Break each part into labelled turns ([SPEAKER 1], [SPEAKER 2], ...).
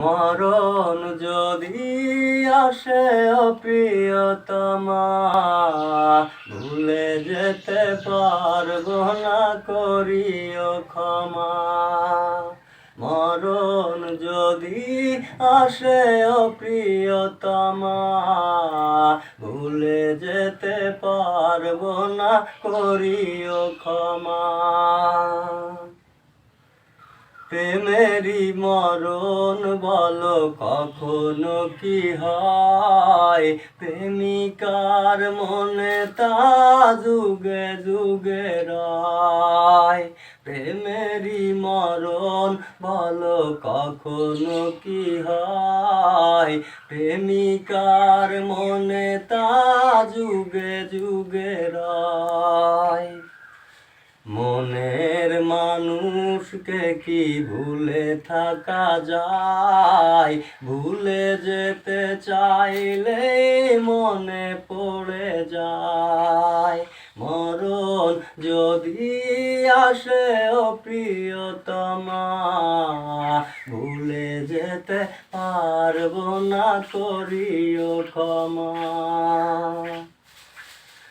[SPEAKER 1] মরণ যদি আসে ও প্রিয়তমা, ভুলে যেতে পারবো না, করিও ক্ষমা। মরণ যদি আসে ও প্রিয়তমা, ভুলে যেতে পারবো না, করিও ক্ষমা। প্রেমেরই মরণ বলো কখনো কি হয়, প্রেমিকার মনে তা যুগে যুগে রয়। প্রেমেরই মরণ বলো কখনো কি হয়, প্রেমিকার মনে তা যুগে যুগে রয়। মনের মানুষকে কি ভুলে থাকা যায়, ভুলে যেতে চাইলে মনে পড়ে যায়। মরণ যদি আসে ও প্রিয়তমা, ভুলে যেতে পারবো না, করিও ক্ষমা।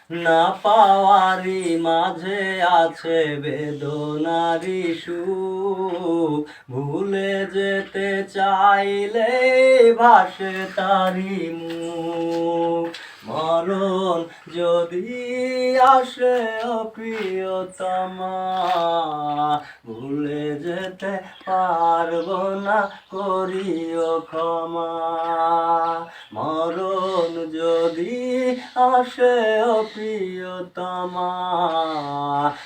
[SPEAKER 1] না পাওয়ারি মাঝে আছে বেদনারি সুখ, ভুলে যেতে চাইলে ভাসে তারি মুখ। মরণ যদি আসে ও প্রিয়তমা, ভুলে যেতে পারবো না, করিও ক্ষমা। মরণ যদি আসে ও প্রিয়তমা,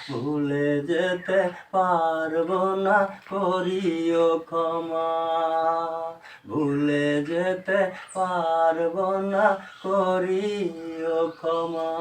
[SPEAKER 1] ভুলে যেতে পারবো না, করিও ক্ষমা। ভুলে যেতে পারবো না, করিও ক্ষমা।